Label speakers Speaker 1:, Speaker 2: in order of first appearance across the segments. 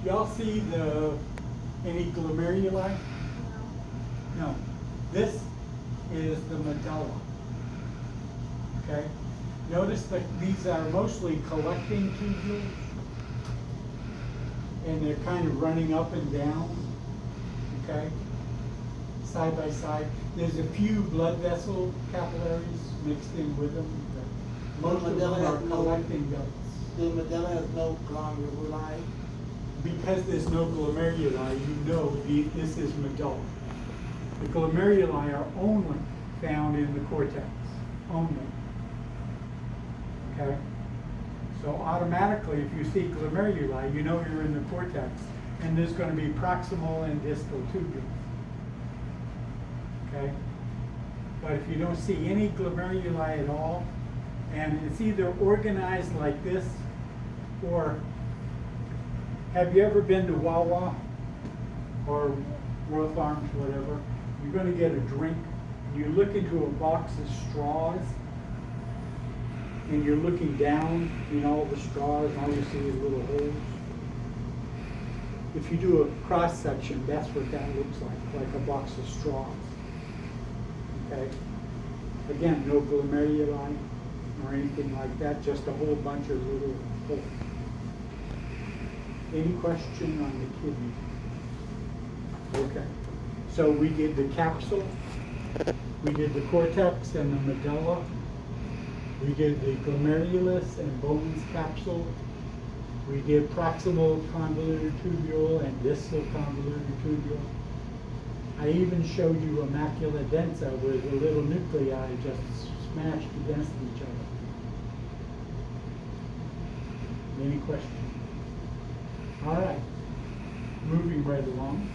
Speaker 1: y'all see any glomeruli? No. This is the medulla. Okay? Notice that these are mostly collecting tubules, and they're kind of running up and down, okay? Side by side. There's a few blood vessel capillaries mixed in with them, but most of them are collecting ducts.
Speaker 2: The medulla has no glomeruli.
Speaker 1: Because there's no glomeruli, you know this is medulla. The glomeruli are only found in the cortex, only. Okay? So automatically, if you see glomeruli, you know you're in the cortex, and there's going to be proximal and distal tubules. Okay? But if you don't see any glomeruli at all, and it's either organized like this, or have you ever been to Wawa or Royal Farms, whatever? You're going to get a drink, and you look into a box of straws, and you're looking down in all the straws, and all you see is little holes. If you do a cross section, that's what that looks like a box of straws. Okay? Again, no glomeruli or anything like that, just a whole bunch of little holes. Any question on the kidney? Okay. So we did the capsule, we did the cortex and the medulla, we did the glomerulus and bones capsule, we did proximal convoluted tubule and distal convoluted tubule. I even showed you a macula densa where the little nuclei just smashed against each other. Any questions? All right, moving right along.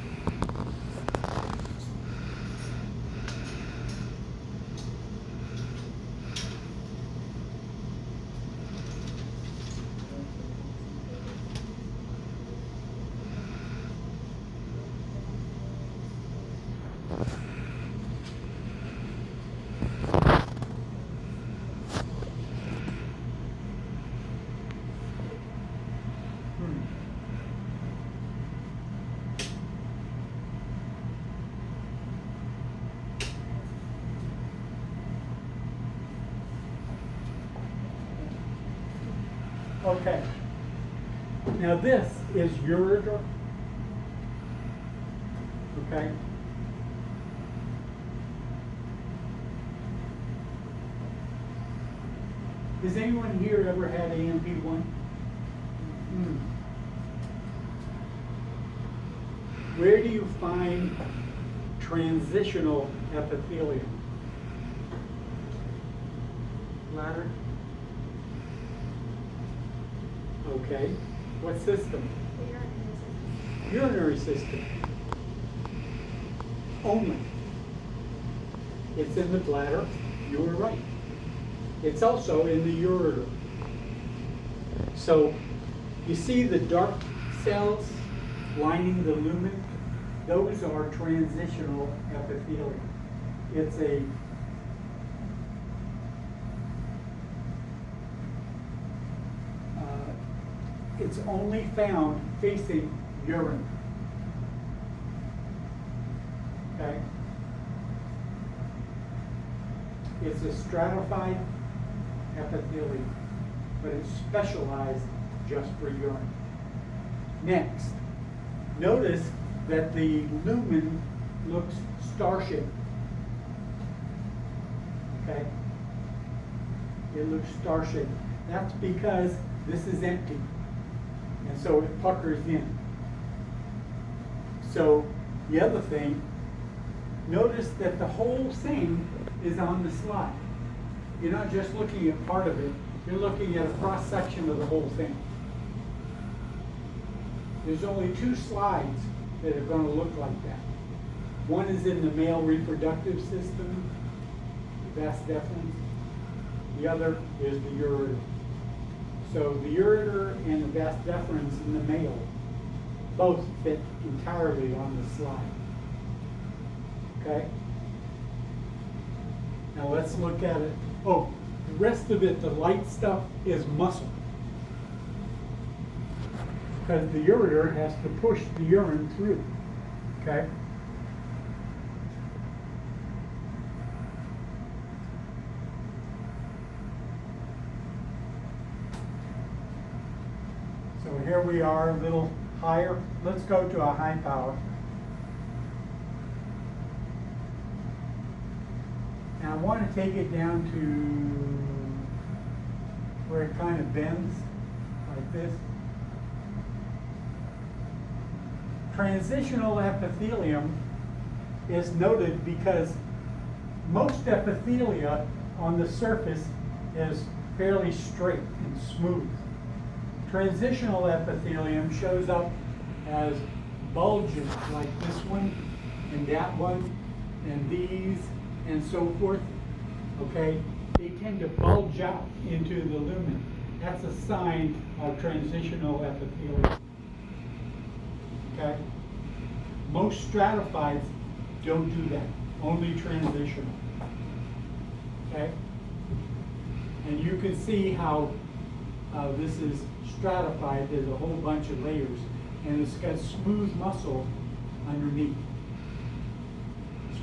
Speaker 1: Okay. Now this is ureter. Okay. Has anyone here ever had AMP1? Where do you find transitional epithelium? Bladder? Okay. What system? Urinary system. Only. It's in the bladder. You were right. It's also in the ureter. So you see the dark cells lining the lumen? Those are transitional epithelium. It's a it's only found facing urine. Okay? It's a stratified epithelium, but it's specialized just for urine. Next, notice that the lumen looks star-shaped. Okay? It looks star-shaped. That's because this is empty, and so it puckers in. So the other thing, notice that the whole thing is on the slide. You're not just looking at part of it, you're looking at a cross-section of the whole thing. There's only two slides that are going to look like that. One is in the male reproductive system, the vas deferens. The other is the ureter. So the ureter and the vas deferens in the male both fit entirely on the slide. Okay? Now let's look at it. Oh, the rest of it, the light stuff, is muscle. because the ureter has to push the urine through, okay? So here we are, a little higher. Let's go to a high power. And I want to take it down to where it kind of bends, like this. Transitional epithelium is noted because most epithelia on the surface is fairly straight and smooth. Transitional epithelium shows up as bulges like this one and that one and these and so forth, okay? They tend to bulge out into the lumen. That's a sign of transitional epithelium, okay? Most stratifieds don't do that, only transitional, okay? And you can see how this is stratified. There's a whole bunch of layers, and it's got smooth muscle underneath.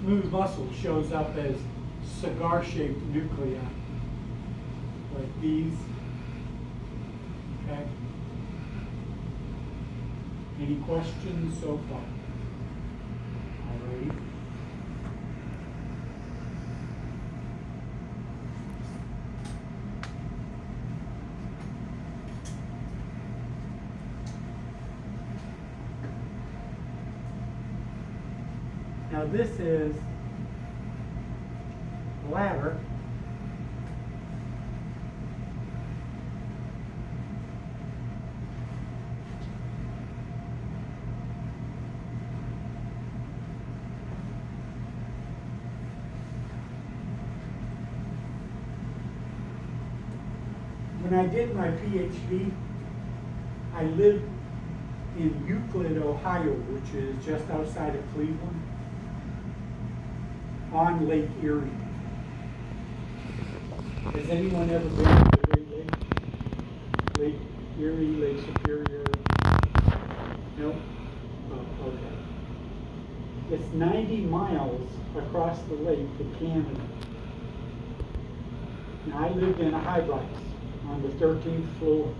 Speaker 1: Smooth muscle shows up as cigar-shaped nuclei, like these. Okay. Any questions so far? All right. Now this is bladder. When I did my PhD, I lived in Euclid, Ohio, which is just outside of Cleveland, on Lake Erie. Has anyone ever been to the Great Lakes? Lake Erie, Lake Superior? No? Oh, okay. It's 90 miles across the lake to Canada. Now, I lived in a high-rise on the 13th floor.